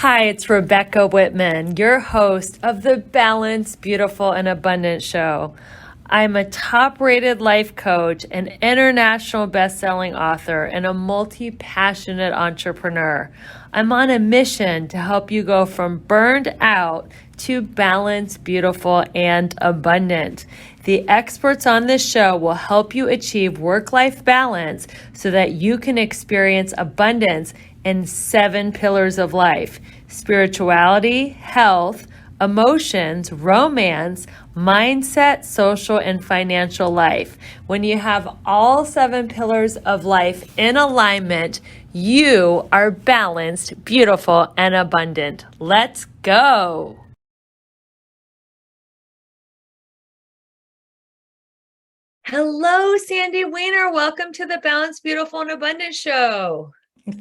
Hi, it's Rebecca Whitman, your host of the Balanced, Beautiful, and Abundant Show. I'm a top-rated life coach, an international best-selling author, and a multi-passionate entrepreneur. I'm on a mission to help you go from burned out to balanced, beautiful, and abundant. The experts on this show will help you achieve work-life balance so that you can experience abundance in 7 pillars of life: spirituality, health, emotions, romance, mindset, social, and financial life. When you have all 7 pillars of life in alignment, you are balanced, beautiful, and abundant. Let's go. Hello, Sandy Weiner. Welcome to the Balanced, Beautiful, and Abundant Show.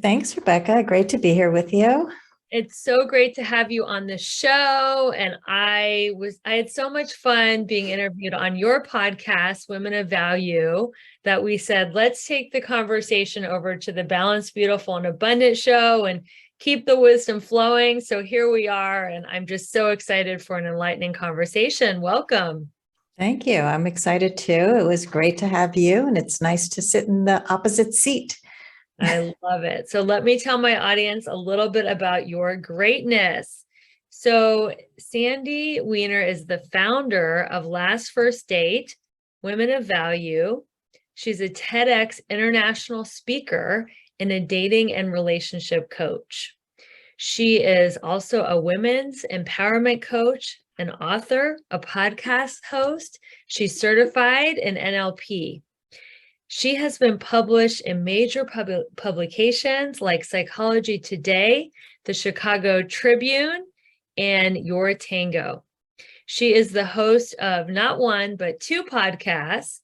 Thanks, Rebecca. Great to be here with you. It's so great to have you on the show. And I had so much fun being interviewed on your podcast, Women of Value, that we said, let's take the conversation over to the Balanced, Beautiful, and Abundant Show and keep the wisdom flowing. So here we are. And I'm just so excited for an enlightening conversation. Welcome. Thank you. I'm excited too. It was great to have you, and it's nice to sit in the opposite seat. I love it. So let me tell my audience a little bit about your greatness. So Sandy Weiner is the founder of Last First Date, Women of Value. She's a TEDx international speaker and a dating and relationship coach. She is also a women's empowerment coach, an author, a podcast host. She's certified in NLP. She has been published in major publications like Psychology Today, the Chicago Tribune, and Your Tango. She is the host of not one, but 2 podcasts,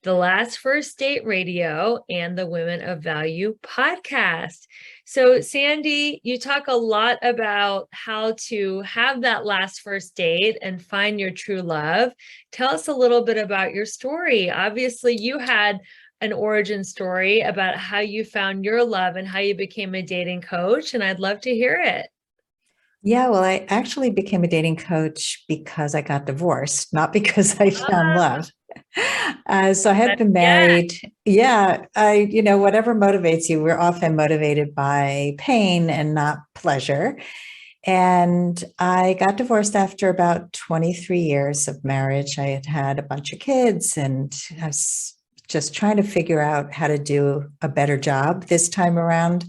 the Last First Date Radio and the Women of Value podcast. So Sandy, you talk a lot about how to have that last first date and find your true love. Tell us a little bit about your story. Obviously, you had an origin story about how you found your love and how you became a dating coach, and I'd love to hear it. Yeah, well, I actually became a dating coach because I got divorced, not because I found love. So I had been married. Yeah, whatever motivates you, we're often motivated by pain and not pleasure. And I got divorced after about 23 years of marriage. I had had a bunch of kids, and I was just trying to figure out how to do a better job this time around.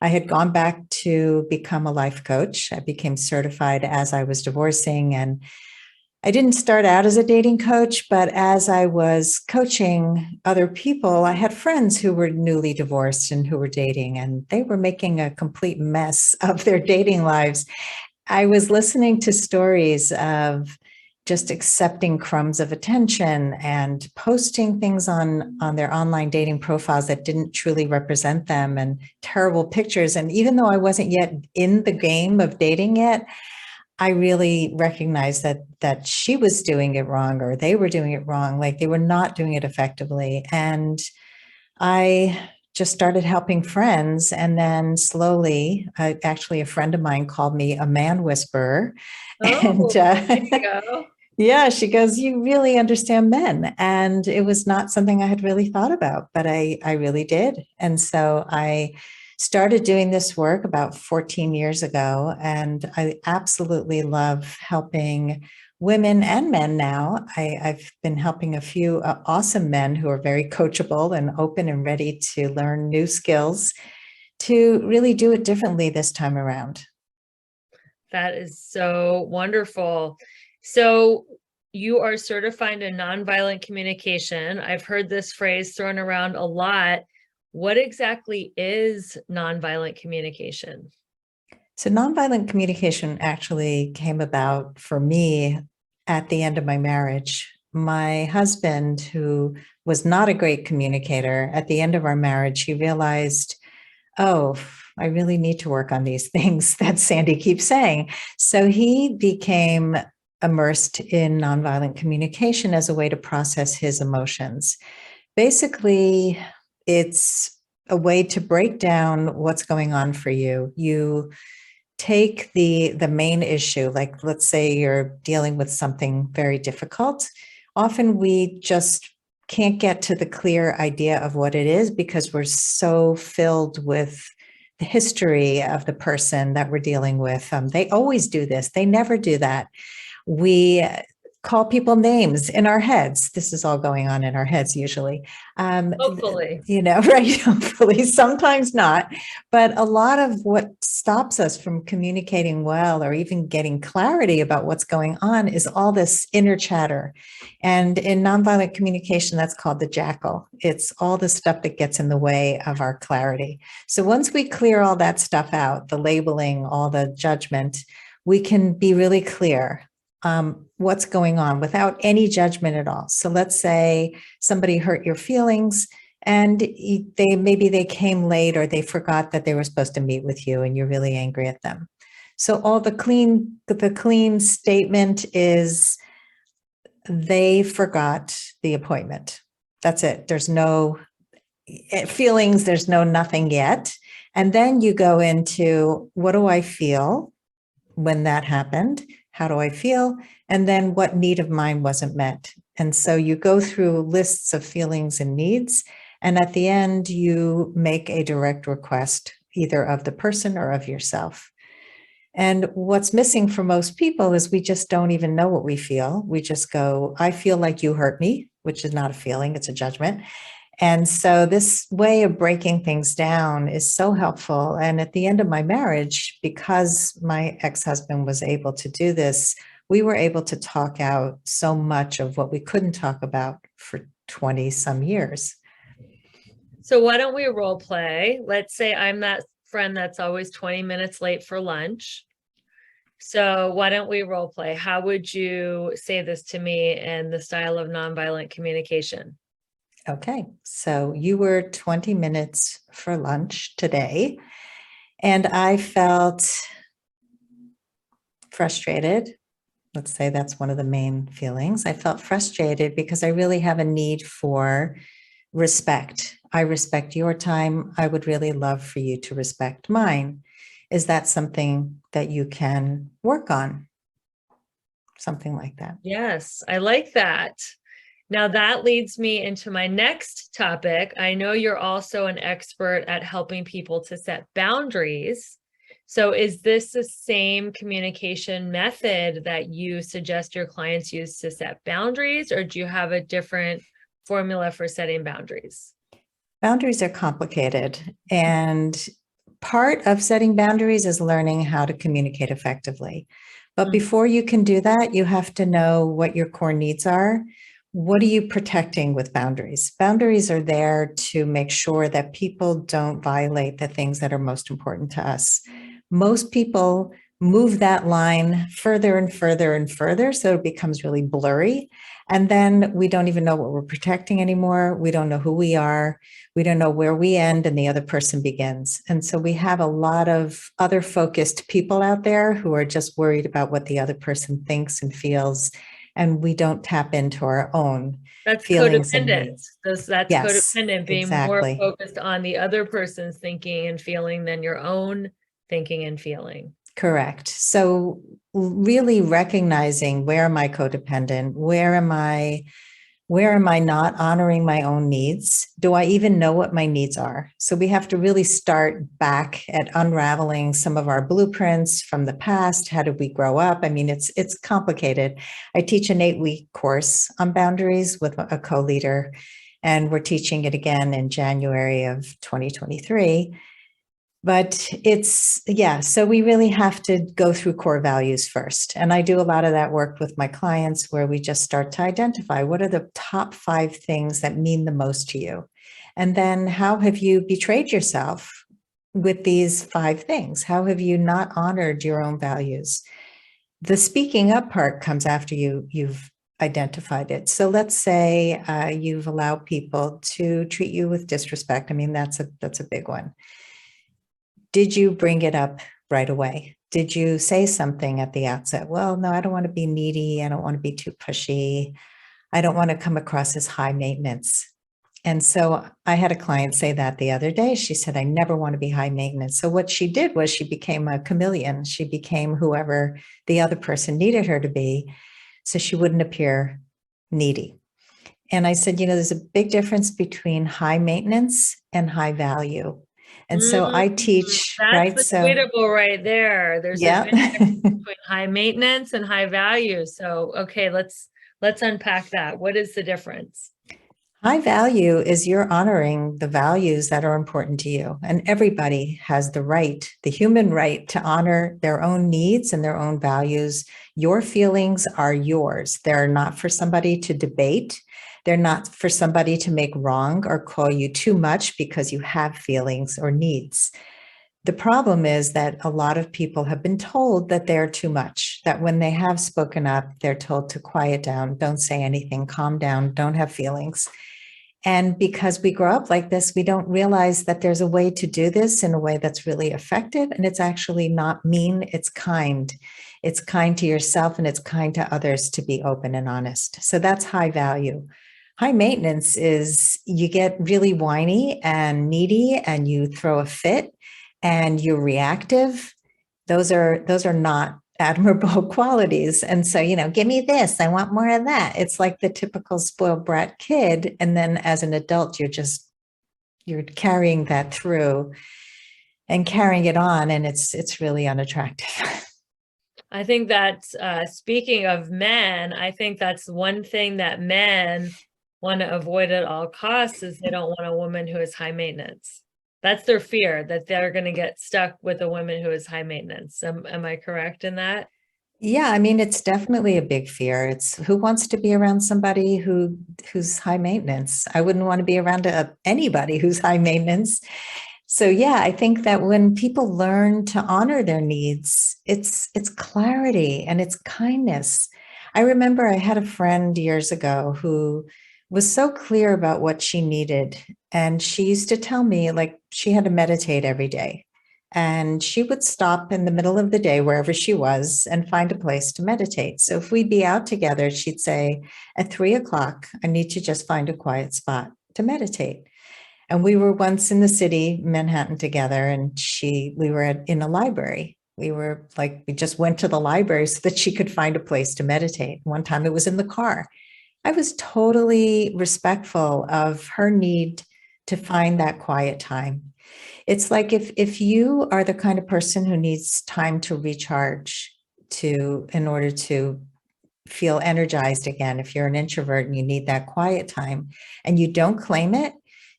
I had gone back to become a life coach. I became certified as I was divorcing, and I didn't start out as a dating coach, but as I was coaching other people, I had friends who were newly divorced and who were dating, and they were making a complete mess of their dating lives. I was listening to stories of just accepting crumbs of attention and posting things on their online dating profiles that didn't truly represent them, and terrible pictures. And even though I wasn't yet in the game of dating yet, I really recognized that she was doing it wrong, or they were doing it wrong, like they were not doing it effectively. And I just started helping friends. And then slowly, actually a friend of mine called me a man whisperer. Oh, there you go. Yeah, she goes, you really understand men. And it was not something I had really thought about, but I really did. And so I started doing this work about 14 years ago, and I absolutely love helping women and men now. I've been helping a few awesome men who are very coachable and open and ready to learn new skills to really do it differently this time around. That is so wonderful. So you are certified in nonviolent communication. I've heard this phrase thrown around a lot. What exactly is nonviolent communication? So nonviolent communication actually came about for me at the end of my marriage. My husband, who was not a great communicator, at the end of our marriage, he realized, oh, I really need to work on these things that Sandy keeps saying. So he became immersed in nonviolent communication as a way to process his emotions. Basically, it's a way to break down what's going on for you. You take the main issue, like let's say you're dealing with something very difficult. Often we just can't get to the clear idea of what it is because we're so filled with the history of the person that we're dealing with. They always do this. They never do that. We call people names in our heads. This is all going on in our heads usually. Hopefully. Right? Hopefully, sometimes not. But a lot of what stops us from communicating well or even getting clarity about what's going on is all this inner chatter. And in nonviolent communication, that's called the jackal. It's all the stuff that gets in the way of our clarity. So once we clear all that stuff out, the labeling, all the judgment, we can be really clear what's going on without any judgment at all. So let's say somebody hurt your feelings and maybe they came late or they forgot that they were supposed to meet with you and you're really angry at them. So all the clean statement is they forgot the appointment. That's it. There's no feelings. There's no nothing yet. And then you go into, what do I feel when that happened? How do I feel? And then what need of mine wasn't met? And so you go through lists of feelings and needs. And at the end, you make a direct request, either of the person or of yourself. And what's missing for most people is we just don't even know what we feel. We just go, I feel like you hurt me, which is not a feeling, it's a judgment. And so this way of breaking things down is so helpful. And at the end of my marriage, because my ex-husband was able to do this, we were able to talk out so much of what we couldn't talk about for 20 some years. So why don't we role play? Let's say I'm that friend that's always 20 minutes late for lunch. So why don't we role play? How would you say this to me in the style of nonviolent communication? Okay, so you were 20 minutes for lunch today, and I felt frustrated. Let's say that's one of the main feelings. I felt frustrated because I really have a need for respect. I respect your time. I would really love for you to respect mine. Is that something that you can work on? Something like that. Yes, I like that. Now that leads me into my next topic. I know you're also an expert at helping people to set boundaries. So is this the same communication method that you suggest your clients use to set boundaries, or do you have a different formula for setting boundaries? Boundaries are complicated, and part of setting boundaries is learning how to communicate effectively. But before you can do that, you have to know what your core needs are. What are you protecting with boundaries? Boundaries are there to make sure that people don't violate the things that are most important to us. Most people move that line further and further and further, so it becomes really blurry. And then we don't even know what we're protecting anymore. We don't know who we are. We don't know where we end and the other person begins. And so we have a lot of other focused people out there who are just worried about what the other person thinks and feels. And we don't tap into our own feelings and needs. That's Yes, codependent, being more exactly. focused on the other person's thinking and feeling than your own thinking and feeling. Correct. So really recognizing, where am I codependent? Where am I not honoring my own needs? Do I even know what my needs are? So we have to really start back at unraveling some of our blueprints from the past. How did we grow up? I mean, it's complicated. I teach an 8-week course on boundaries with a co-leader, and we're teaching it again in January of 2023. But so we really have to go through core values first. And I do a lot of that work with my clients, where we just start to identify what are the top 5 things that mean the most to you. And then how have you betrayed yourself with these 5 things? How have you not honored your own values? The speaking up part comes after you've identified it. So let's say you've allowed people to treat you with disrespect. I mean, that's a big one. Did you bring it up right away? Did you say something at the outset? Well, no, I don't want to be needy. I don't want to be too pushy. I don't want to come across as high maintenance. And so I had a client say that the other day. She said, I never want to be high maintenance. So what she did was she became a chameleon. She became whoever the other person needed her to be, so she wouldn't appear needy. And I said, there's a big difference between high maintenance and high value. And so I teach, That's right? the So, tweetable right there. There's a yeah. big difference between high maintenance and high value. So, okay, let's unpack that. What is the difference? High value is you're honoring the values that are important to you. And everybody has the right, the human right, to honor their own needs and their own values. Your feelings are yours. They're not for somebody to debate. They're not for somebody to make wrong or call you too much because you have feelings or needs. The problem is that a lot of people have been told that they're too much, that when they have spoken up, they're told to quiet down, don't say anything, calm down, don't have feelings. And because we grow up like this, we don't realize that there's a way to do this in a way that's really effective. And it's actually not mean, it's kind. It's kind to yourself and it's kind to others to be open and honest. So that's high value. High maintenance is you get really whiny and needy and you throw a fit and you're reactive. Those are not admirable qualities. And so, give me this, I want more of that. It's like the typical spoiled brat kid. And then as an adult, you're carrying that through and carrying it on. And it's really unattractive. I think that's, speaking of men, I think that's one thing that men want to avoid at all costs is they don't want a woman who is high maintenance. That's their fear, that they're going to get stuck with a woman who is high maintenance. Am I correct in that? Yeah, I mean, it's definitely a big fear. It's who wants to be around somebody who's high maintenance. I wouldn't want to be around anybody who's high maintenance. So yeah, I think that when people learn to honor their needs, it's clarity and it's kindness. I remember I had a friend years ago who was so clear about what she needed. And she used to tell me like she had to meditate every day. And she would stop in the middle of the day, wherever she was, and find a place to meditate. So if we'd be out together, she'd say, at 3:00, I need to just find a quiet spot to meditate. And we were once in the city, Manhattan, together, and we were in a library. We just went to the library so that she could find a place to meditate. One time it was in the car. I was totally respectful of her need to find that quiet time. It's like if you are the kind of person who needs time to recharge in order to feel energized again, if you're an introvert and you need that quiet time and you don't claim it,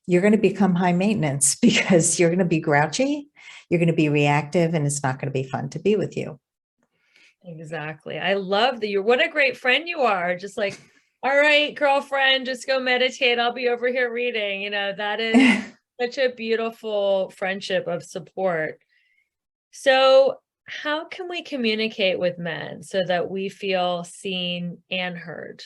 you're going to become high maintenance because you're going to be grouchy, you're going to be reactive, and it's not going to be fun to be with you. Exactly. I love that what a great friend you are. Just like, all right, girlfriend, just go meditate. I'll be over here reading. That is such a beautiful friendship of support. So how can we communicate with men so that we feel seen and heard?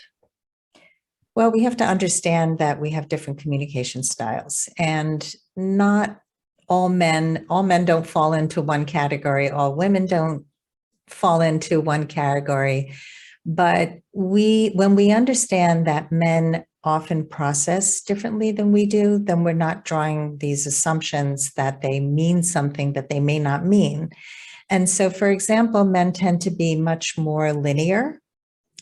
Well, we have to understand that we have different communication styles, and not all men don't fall into one category. All women don't fall into one category. But when we understand that men often process differently than we do, then we're not drawing these assumptions that they mean something that they may not mean. And so, for example, men tend to be much more linear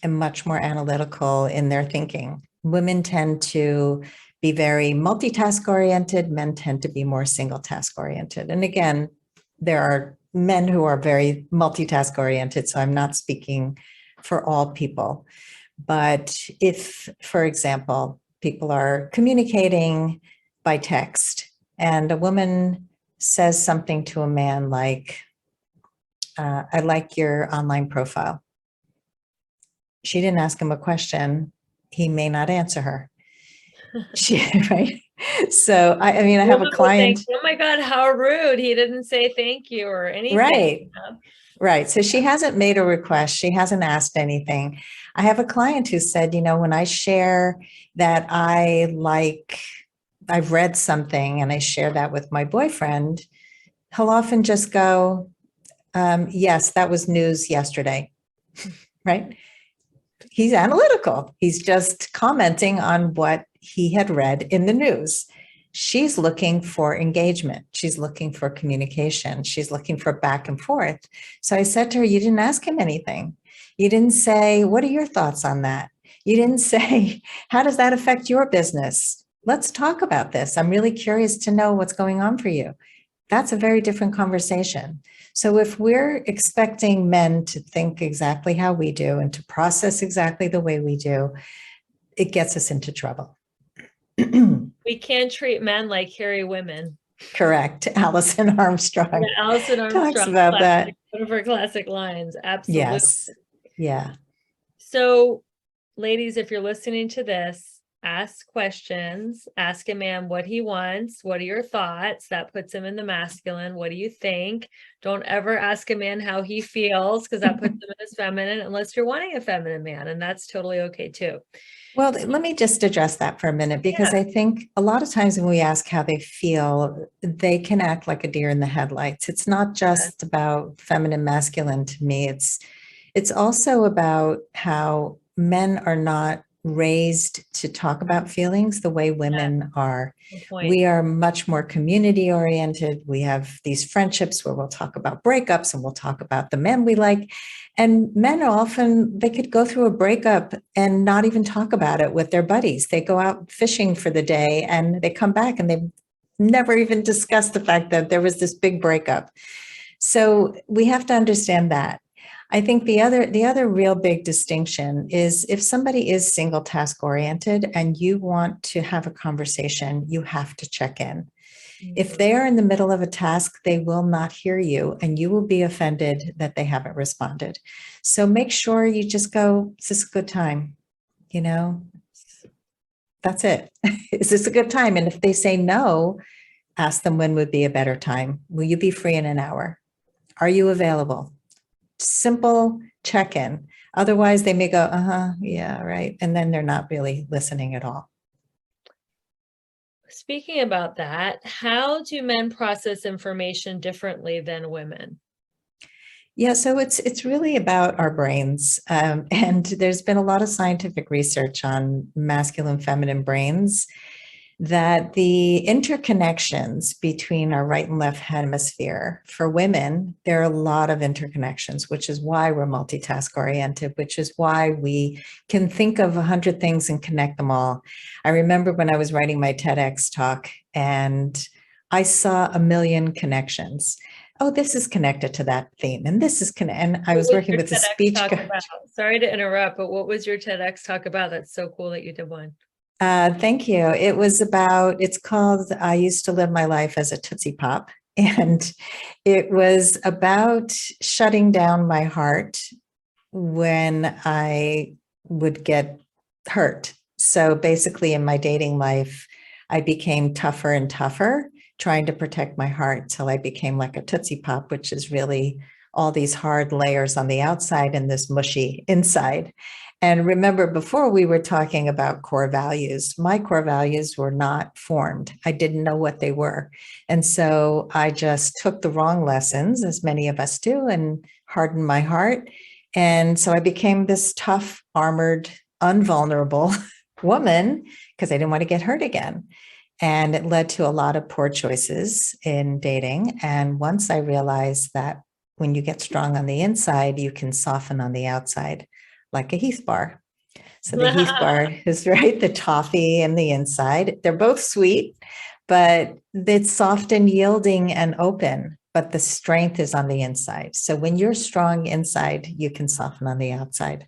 and much more analytical in their thinking. Women tend to be very multitask oriented. Men tend to be more single task oriented. And again, there are men who are very multitask oriented, so I'm not speaking for all people. But if, for example, people are communicating by text and a woman says something to a man like, I like your online profile. She didn't ask him a question. He may not answer her. Right? So, I mean, I have a client. Oh my God, how rude. He didn't say thank you or anything. Right. Right. So she hasn't made a request. She hasn't asked anything. I have a client who said, when I share that I've read something and I share that with my boyfriend, he'll often just go, yes, that was news yesterday. Right. He's analytical. He's just commenting on what he had read in the news. She's looking for engagement. She's looking for communication. She's looking for back and forth. So I said to her, you didn't ask him anything. You didn't say, what are your thoughts on that? You didn't say, how does that affect your business? Let's talk about this. I'm really curious to know what's going on for you. That's a very different conversation. So if we're expecting men to think exactly how we do and to process exactly the way we do, it gets us into trouble. We can't treat men like hairy women. Correct. Alison Armstrong, Yeah, Alison Armstrong talks about that. One of her classic lines. Absolutely. Yes. Yeah. So, ladies, if you're listening to this, ask questions. Ask a man what he wants. What are your thoughts? That puts him in the masculine. What do you think? Don't ever ask a man how he feels, because that puts him in his feminine, unless you're wanting a feminine man, and that's totally okay too. Well, let me just address that for a minute, because I think a lot of times when we ask how they feel, they can act like a deer in the headlights. It's not just about feminine, masculine to me. It's also about how men are not raised to talk about feelings the way women are. We are much more community oriented. We have these friendships where we'll talk about breakups and we'll talk about the men we like. And men often, they could go through a breakup and not even talk about it with their buddies. They go out fishing for the day and they come back and they've never even discussed the fact that there was this big breakup. So we have to understand that. I think the other real big distinction is if somebody is single task oriented and you want to have a conversation, you have to check in. If they are in the middle of a task, they will not hear you and you will be offended that they haven't responded. So make sure you just go, is this a good time? You know, that's it. Is this a good time? And if they say no, ask them when would be a better time. Will you be free in an hour? Are you available? Simple check-in. Otherwise, they may go, yeah, right. And then they're not really listening at all. Speaking about that, how do men process information differently than women? Yeah, so it's really about our brains. And there's been a lot of scientific research on masculine, feminine brains, that the interconnections between our right and left hemisphere, for women, there are a lot of interconnections, which is why we're multitask oriented, which is why we can think of 100 things and connect them all. I remember when I was writing my TEDx talk and I saw a million connections. Oh, this is connected to that theme, and this is and I was working with a speech coach. Sorry to interrupt, but what was your TEDx talk about? That's so cool that you did one. Thank you. It was about, it's called, I used to live my life as a Tootsie Pop. And it was about shutting down my heart when I would get hurt. So basically in my dating life, I became tougher and tougher, trying to protect my heart till I became like a Tootsie Pop, which is really all these hard layers on the outside and this mushy inside. And remember, before we were talking about core values, my core values were not formed. I didn't know what they were. And so I just took the wrong lessons, as many of us do, and hardened my heart. And so I became this tough, armored, unvulnerable woman because I didn't want to get hurt again. And it led to a lot of poor choices in dating. And once I realized that when you get strong on the inside, you can soften on the outside, like a Heath bar. So the Heath bar is right, the toffee and the inside. They're both sweet, but it's soft and yielding and open, but the strength is on the inside. So when you're strong inside, you can soften on the outside.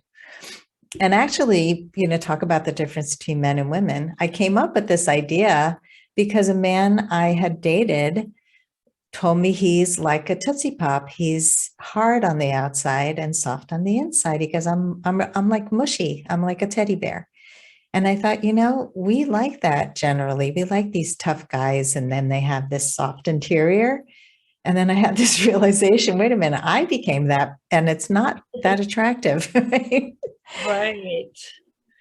And actually, talk about the difference between men and women. I came up with this idea because a man I had dated told me he's like a Tootsie Pop. He's hard on the outside and soft on the inside. He goes, I'm like mushy. I'm like a teddy bear. And I thought, we like that generally. We like these tough guys, and then they have this soft interior. And then I had this realization, wait a minute, I became that, and it's not that attractive. Right.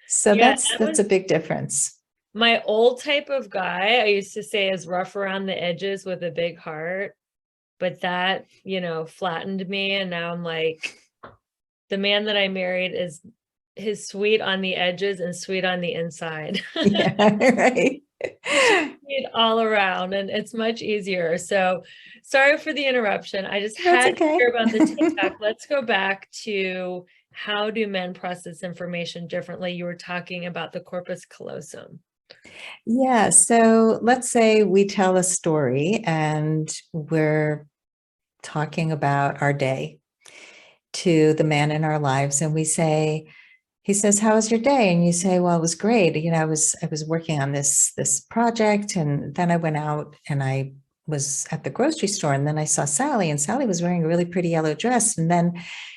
So that's a big difference. My old type of guy, I used to say, is rough around the edges with a big heart, but that, flattened me. And now I'm like, the man that I married is his sweet on the edges and sweet on the inside. Yeah, right. Sweet all around, and it's much easier. So sorry for the interruption. I just That's had to okay. hear about the TikTok. Let's go back to how do men process information differently? You were talking about the corpus callosum. Yeah. So let's say we tell a story and we're talking about our day to the man in our lives, and we say, he says, "How was your day?" And you say, "Well, it was great. I was working on this project, and then I went out and I was at the grocery store, and then I saw Sally, and Sally was wearing a really pretty yellow dress, and then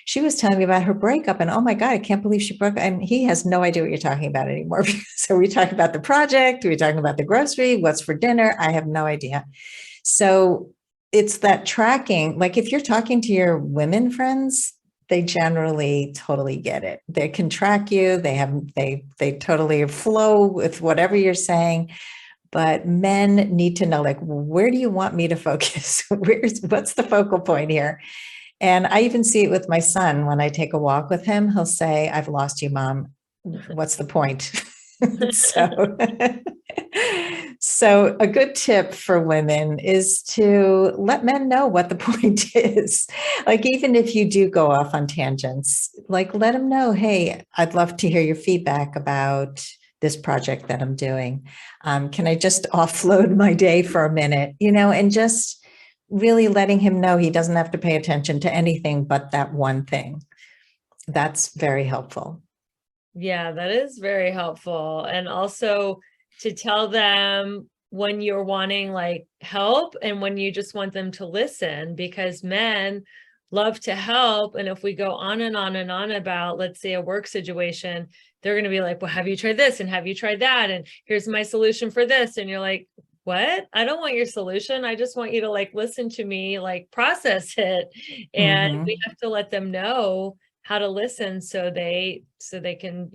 she was telling me about her breakup, and oh my God, I can't believe she broke." And he has no idea what you're talking about anymore. So we talk about the project, we talking about the grocery, what's for dinner. I have no idea. So it's that tracking. Like if you're talking to your women friends, they generally totally get it. They can track you. They totally flow with whatever you're saying. But men need to know, like, where do you want me to focus? What's the focal point here? And I even see it with my son. When I take a walk with him, he'll say, "I've lost you, Mom. What's the point?" So, so a good tip for women is to let men know what the point is. Like, even if you do go off on tangents, like let them know, "Hey, I'd love to hear your feedback about this project that I'm doing. Can I just offload my day for a minute?" And just really letting him know he doesn't have to pay attention to anything but that one thing. That's very helpful. Yeah, that is very helpful. And also to tell them when you're wanting like help and when you just want them to listen, because men love to help. And if we go on and on and on about, let's say, a work situation, they're going to be like, "Well, have you tried this? And have you tried that? And here's my solution for this." And you're like, "What? I don't want your solution. I just want you to like listen to me, like process it." And we Mhm. have to let them know how to listen so they can,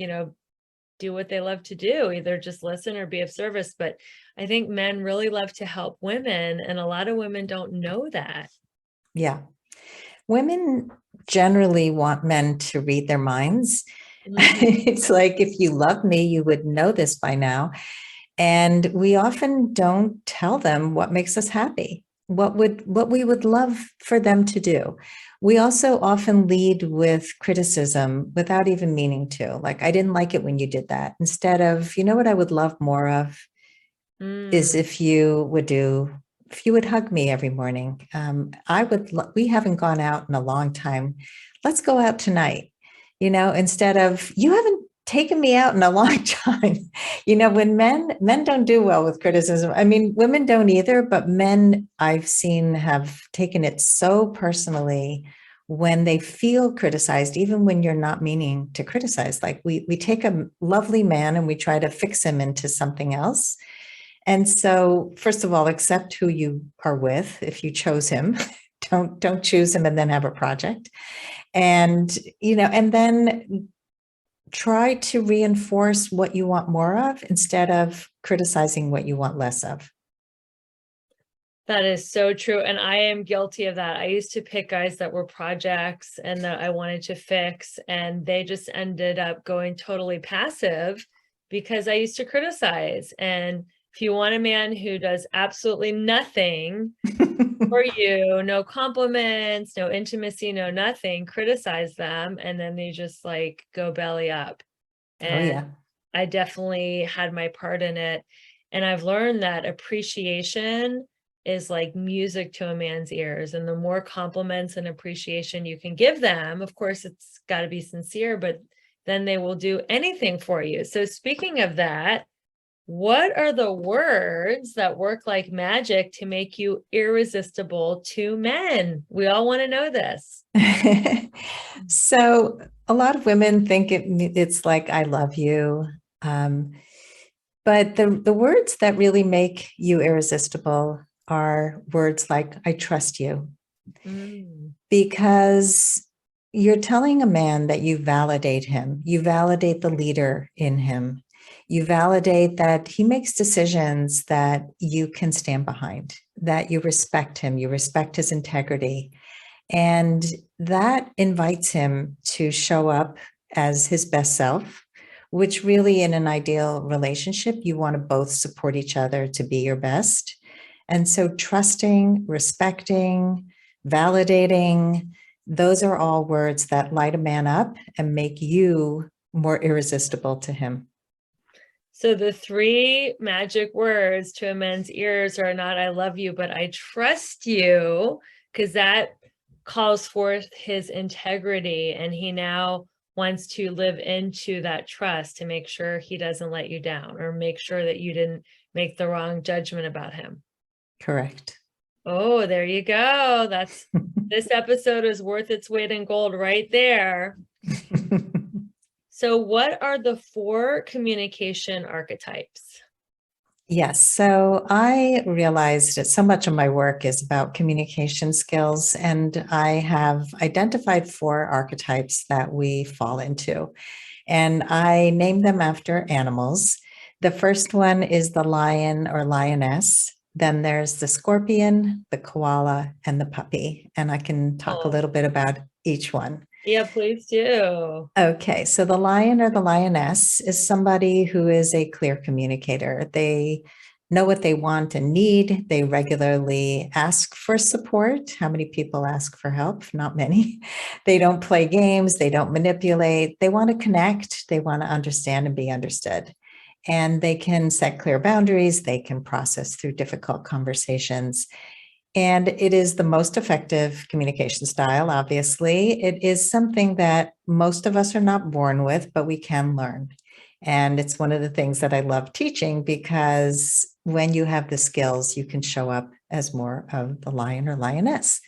do what they love to do, either just listen or be of service. But I think men really love to help women, and a lot of women don't know that. Yeah. Women generally want men to read their minds. Mhm. It's like, if you love me, you would know this by now. And we often don't tell them what makes us happy, what we would love for them to do. We also often lead with criticism without even meaning to. Like, "I didn't like it when you did that." Instead of, what I would love more of is Mm. if you would hug me every morning. We haven't gone out in a long time. Let's go out tonight. Instead of, "You haven't taken me out in a long time." When men don't do well with criticism. I mean, women don't either, but men I've seen have taken it so personally when they feel criticized, even when you're not meaning to criticize. Like, we take a lovely man and we try to fix him into something else. And so, first of all, accept who you are with if you chose him. Don't choose him and then have a project. And then try to reinforce what you want more of instead of criticizing what you want less of. That is so true. And I am guilty of that. I used to pick guys that were projects and that I wanted to fix, and they just ended up going totally passive because I used to criticize. And if you want a man who does absolutely nothing for you, no compliments, no intimacy, no nothing, criticize them, and then they just like go belly up. Oh, And yeah. I definitely had my part in it. And I've learned that appreciation is like music to a man's ears. And the more compliments and appreciation you can give them, of course, it's got to be sincere, but then they will do anything for you. So, speaking of that, what are the words that work like magic to make you irresistible to men? We all want to know this. So a lot of women think it's like, "I love you." Um, but the words that really make you irresistible are words like, "I trust you," Mm. because you're telling a man that you validate him, you validate the leader in him, you validate that he makes decisions that you can stand behind, that you respect him, you respect his integrity. And that invites him to show up as his best self, which really in an ideal relationship, you want to both support each other to be your best. And so trusting, respecting, validating, those are all words that light a man up and make you more irresistible to him. So the 3 magic words to a man's ears are not "I love you," but "I trust you," because that calls forth his integrity, and he now wants to live into that trust to make sure he doesn't let you down, or make sure that you didn't make the wrong judgment about him. Correct. Oh, there you go. This episode is worth its weight in gold right there. So what are the 4 communication archetypes? Yes. So I realized that so much of my work is about communication skills, and I have identified 4 archetypes that we fall into, and I named them after animals. The first one is the lion or lioness. Then there's the scorpion, the koala, and the puppy. And I can talk a little bit about each one. Yeah, please do. Okay, so the lion or the lioness is somebody who is a clear communicator. They know what they want and need. They regularly ask for support. How many people ask for help? Not many. They don't play games. They don't manipulate. They want to connect. They want to understand and be understood. And they can set clear boundaries. They can process through difficult conversations. And it is the most effective communication style, obviously. It is something that most of us are not born with, but we can learn. And it's one of the things that I love teaching, because when you have the skills, you can show up as more of the lion or lioness.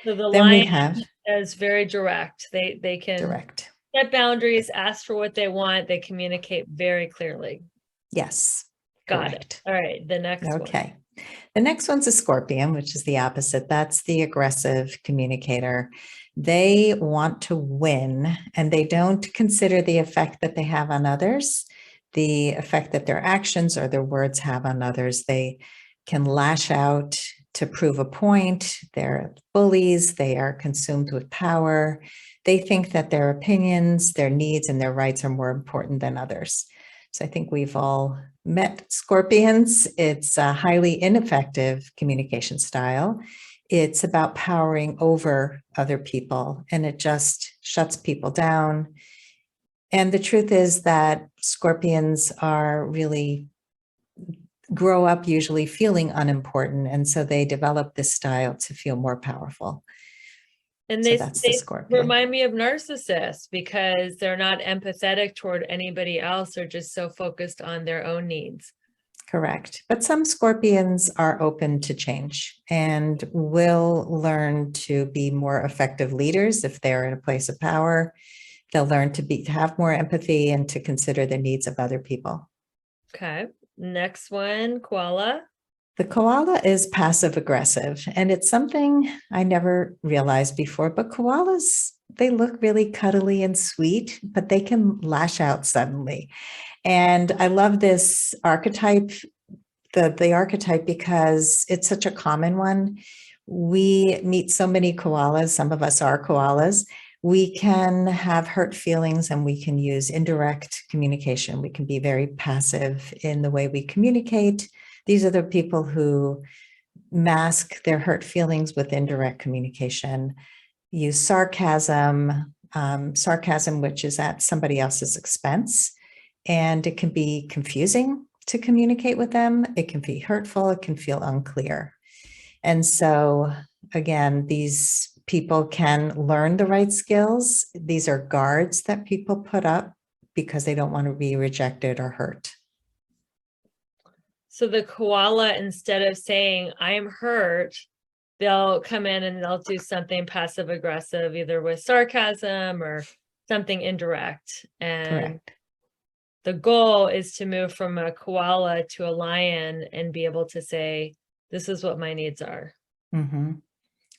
So the Then we lion have is very direct. They can direct. set boundaries, ask for what they want. They communicate very clearly. Yes. Got Correct. it. All right, the next one. Okay. The next one's a scorpion, which is the opposite. That's the aggressive communicator. They want to win, and they don't consider the effect that they have on others, the effect that their actions or their words have on others. They can lash out to prove a point. They're bullies. They are consumed with power. They think that their opinions, their needs, and their rights are more important than others. So I think we've all met scorpions. It's a highly ineffective communication style. It's about powering over other people, and it just shuts people down. And the truth is that scorpions are really grow up usually feeling unimportant, and so they develop this style to feel more powerful. And So they that's the scorpion. remind me of narcissists, because they're not empathetic toward anybody else. They're just so focused on their own needs. Correct. But some scorpions are open to change and will learn to be more effective leaders if they're in a place of power. They'll learn to have more empathy and to consider the needs of other people. Okay. Next one, koala. The koala is passive aggressive, and it's something I never realized before, but koalas, they look really cuddly and sweet, but they can lash out suddenly. And I love this archetype, the archetype, because it's such a common one. We meet so many koalas. Some of us are koalas. We can have hurt feelings, and we can use indirect communication. We can be very passive in the way we communicate. These are the people who mask their hurt feelings with indirect communication, use sarcasm, which is at somebody else's expense. And it can be confusing to communicate with them. It can be hurtful. It can feel unclear. And so, again, these people can learn the right skills. These are guards that people put up because they don't want to be rejected or hurt. So the koala, instead of saying, I am hurt, they'll come in and they'll do something passive aggressive, either with sarcasm or something indirect. And Correct. the goal is to move from a koala to a lion and be able to say, this is what my needs are. Mm-hmm.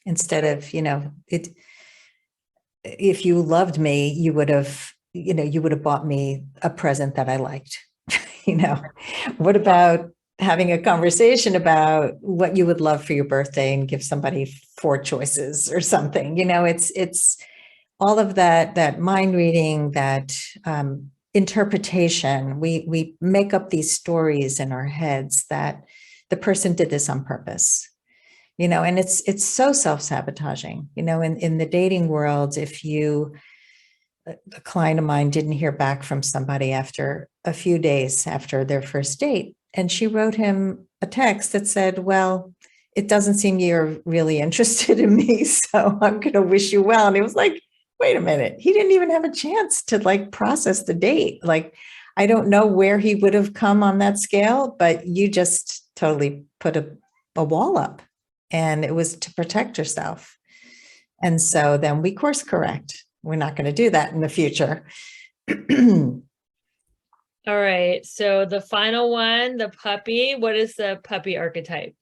Instead of, if you loved me, you would have bought me a present that I liked. What about having a conversation about what you would love for your birthday and give somebody 4 choices or something? It's all of that mind reading, that interpretation, we make up these stories in our heads that the person did this on purpose. And it's so self-sabotaging. In the dating world, if a client of mine didn't hear back from somebody after a few days after their first date, and she wrote him a text that said, well, it doesn't seem you're really interested in me, so I'm going to wish you well. And it was like, wait a minute, he didn't even have a chance to process the date. I don't know where he would have come on that scale, but you just totally put a wall up, and it was to protect yourself. And so then we course correct. We're not going to do that in the future. All right. So the final one, the puppy. What is the puppy archetype?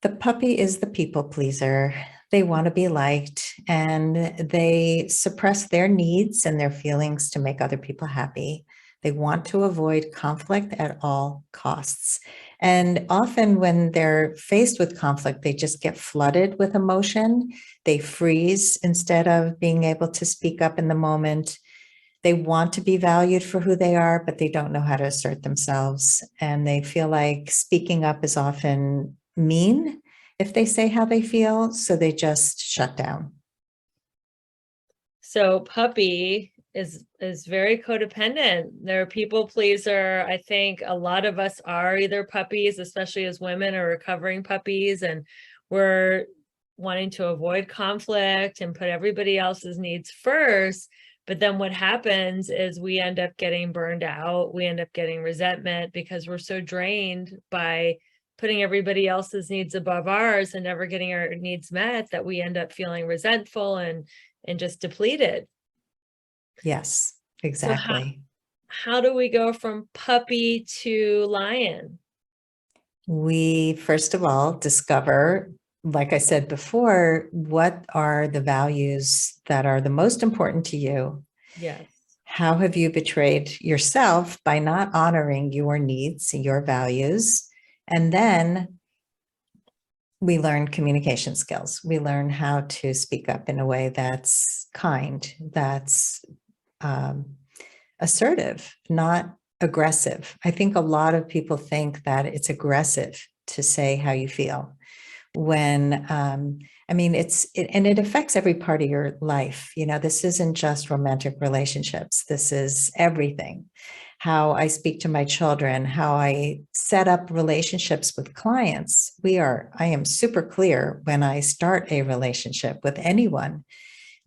The puppy is the people pleaser. They want to be liked, and they suppress their needs and their feelings to make other people happy. They want to avoid conflict at all costs. And often when they're faced with conflict, they just get flooded with emotion. They freeze instead of being able to speak up in the moment. They want to be valued for who they are, but they don't know how to assert themselves. And they feel like speaking up is often mean if they say how they feel, so they just shut down. So puppy is very codependent. They're a people pleaser. I think a lot of us are either puppies, especially as women, or recovering puppies, and we're wanting to avoid conflict and put everybody else's needs first. But then what happens is we end up getting burned out. We end up getting resentment because we're so drained by putting everybody else's needs above ours and never getting our needs met that we end up feeling resentful and just depleted. Yes, exactly. So how do we go from puppy to lion? We, first of all, discover, like I said before, what are the values that are the most important to you? Yes. How have you betrayed yourself by not honoring your needs, your values? And then we learn communication skills. We learn how to speak up in a way that's kind, that's assertive, not aggressive. I think a lot of people think that it's aggressive to say how you feel, when it affects every part of your life. This isn't just romantic relationships. This is everything. How I speak to my children, how I set up relationships with clients. I am super clear when I start a relationship with anyone.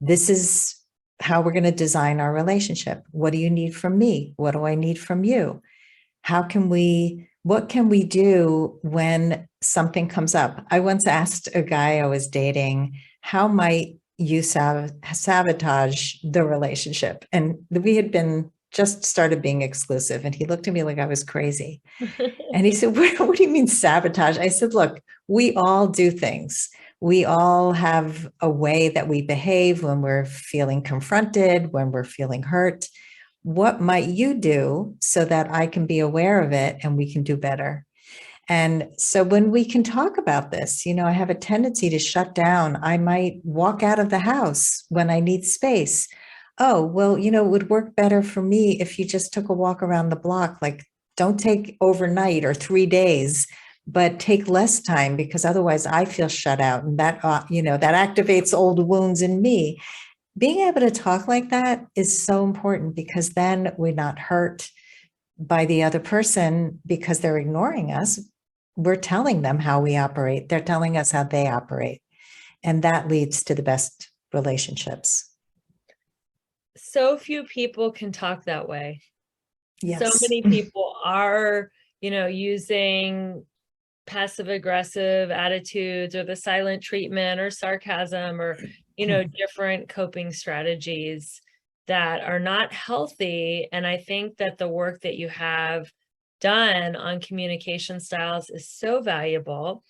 This is how we're going to design our relationship. What do you need from me? What do I need from you? What can we do when something comes up? I once asked a guy I was dating, how might you sabotage the relationship? And we had just started being exclusive. And he looked at me like I was crazy. And he said, what do you mean sabotage? I said, look, we all do things. We all have a way that we behave when we're feeling confronted, when we're feeling hurt. What might you do so that I can be aware of it and we can do better? And so when we can talk about this, I have a tendency to shut down. I might walk out of the house when I need space. Oh, well, it would work better for me if you just took a walk around the block. Don't take overnight or 3 days, but take less time, because otherwise I feel shut out, and that activates old wounds in me. Being able to talk like that is so important, because then we're not hurt by the other person because they're ignoring us. We're telling them how we operate. They're telling us how they operate. And that leads to the best relationships. So few people can talk that way. Yes. So many people are, using passive aggressive attitudes, or the silent treatment, or sarcasm, or, different coping strategies that are not healthy. And I think that the work that you have done on communication styles is so valuable.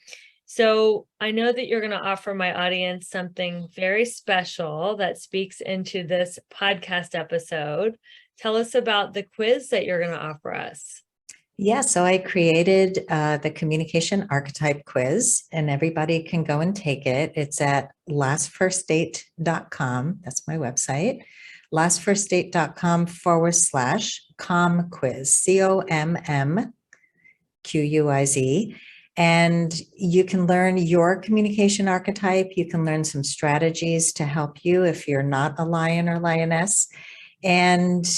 So I know that you're going to offer my audience something very special that speaks into this podcast episode. Tell us about the quiz that you're going to offer us. Yeah, so I created the communication archetype quiz, and everybody can go and take it. It's at lastfirstdate.com. That's my website. Lastfirstdate.com/com quiz, COMMQUIZ. And you can learn your communication archetype. You can learn some strategies to help you if you're not a lion or lioness. And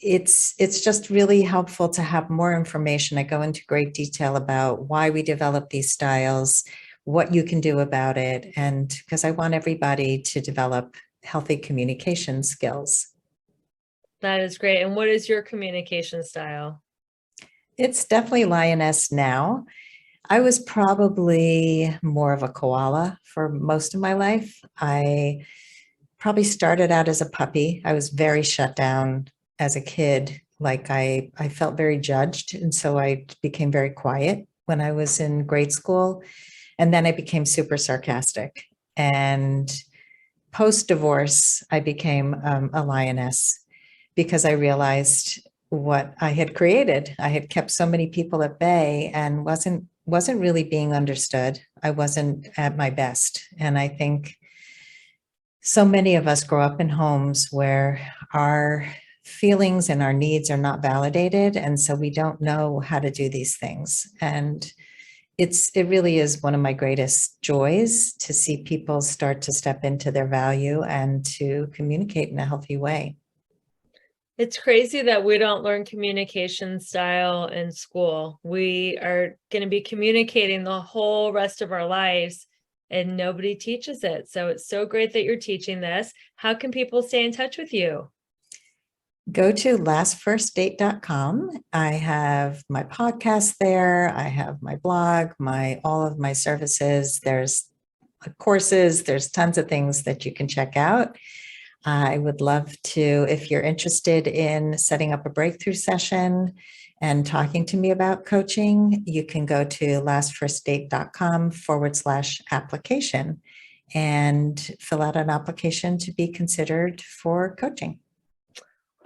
it's just really helpful to have more information. I go into great detail about why we develop these styles, what you can do about it, and because I want everybody to develop healthy communication skills. That is great. And what is your communication style? It's definitely lioness now. I was probably more of a koala for most of my life. I probably started out as a puppy. I was very shut down as a kid. Like I felt very judged. And so I became very quiet when I was in grade school. And then I became super sarcastic. And post-divorce, I became a lioness because I realized what I had created. I had kept so many people at bay and wasn't really being understood. I wasn't at my best. And I think so many of us grow up in homes where our feelings and our needs are not validated. And so we don't know how to do these things. And it really is one of my greatest joys to see people start to step into their value and to communicate in a healthy way. It's crazy that we don't learn communication style in school. We are going to be communicating the whole rest of our lives and nobody teaches it. So it's so great that you're teaching this. How can people stay in touch with you? Go to lastfirstdate.com. I have my podcast there. I have my blog, all of my services. There's courses. There's tons of things that you can check out. I would love to, if you're interested in setting up a breakthrough session and talking to me about coaching, you can go to lastfirstdate.com/application and fill out an application to be considered for coaching.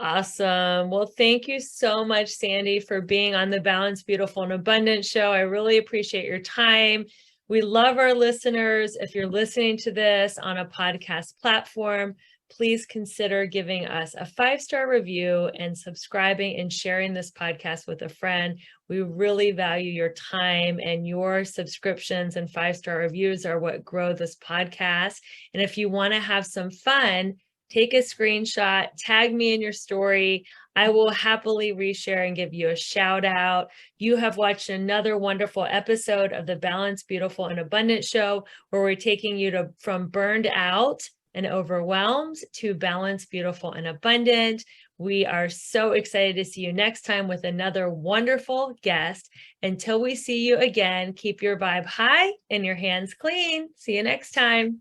Awesome. Well, thank you so much, Sandy, for being on the Balance, Beautiful, and Abundant show. I really appreciate your time. We love our listeners. If you're listening to this on a podcast platform, please consider giving us a 5-star review and subscribing and sharing this podcast with a friend. We really value your time, and your subscriptions and 5-star reviews are what grow this podcast. And if you want to have some fun, take a screenshot, tag me in your story. I will happily reshare and give you a shout out. You have watched another wonderful episode of the Balance, Beautiful, and Abundant show, where we're taking you from burned out and overwhelmed to balance, beautiful, and abundant. We are so excited to see you next time with another wonderful guest. Until we see you again, keep your vibe high and your hands clean. See you next time.